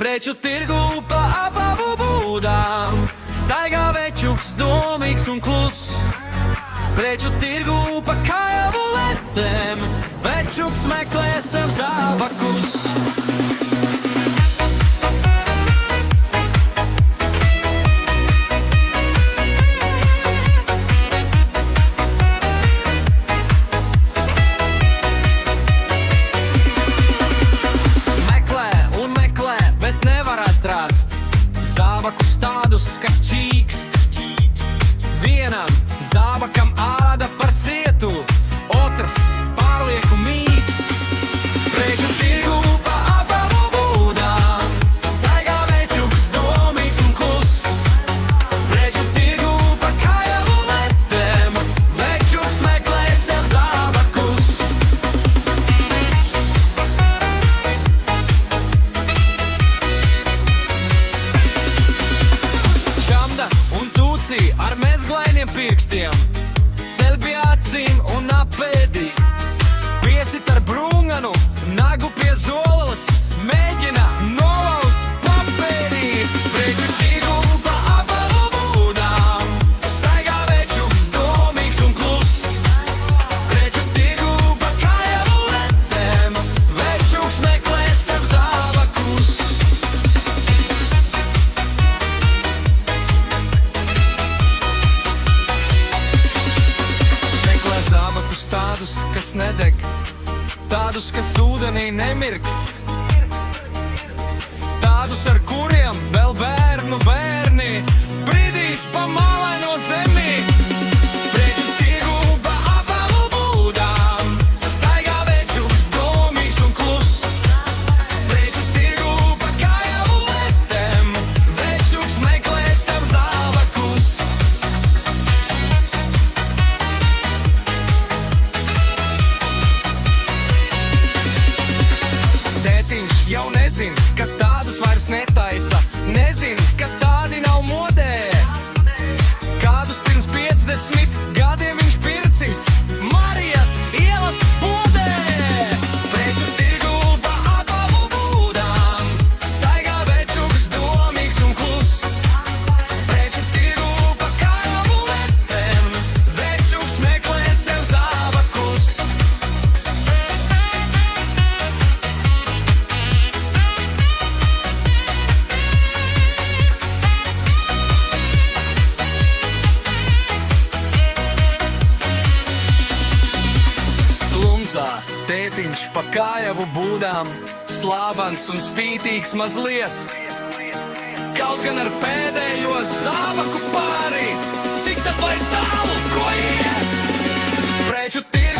Preču tirgu pa apavu būdām staigā večuks domīgs un kluss. Preču tirgu pa kājavu letēm večuks meklē sev zābakus. Zābakus tādus, kas čīkst. Vienam zābakam āda par cietu, otrs pārlieku mīksts. Preču tirgu pa apavu būdām staigā večuks domīgs un kluss. Preču tirgu pa kājavu letēm večuks meklē sev zābakus. Ar mezglainiem pirkstiem ceļ pie acīm un apēdī. Piesit ar brūnganu, nagu pie zolas, mēģina nolaust papēdī. Preču tirgu pa apavu būdām staigā večuks domīgs un kluss. Preču tirgu pa kājavu letēm večuks meklē sev zābakus. Zābakus tādus, kas nedeg, tādus, kas ūdenī nemirkst, tādus, ar kuriem vēl bērnu bērni bridīs pa malaino zemī. Preču tirgu pa apavu būdām staigā večuks domīgs un kluss. Preču tirgu pa kājavu letēm večuks meklē sev zābakus. Tētiņš jau nezin, ka tādus vairs netaisa, nezin, ka tādi nav modē. Kādus pirms 50 gadiem viņš pircis Marijas ielas bodē. Preču tirgu pa apavu būdām staigā večuks domīgs un kluss. Preču tirgu pa kājavu letēm večuks meklē sev zābakus. Tētiņš pa kājavu būdām slāvans un spītīgs mazliet. Kaut gan ar pēdējo zābaku pāri, cik tad vairs tālu ko iet. Preču tirgu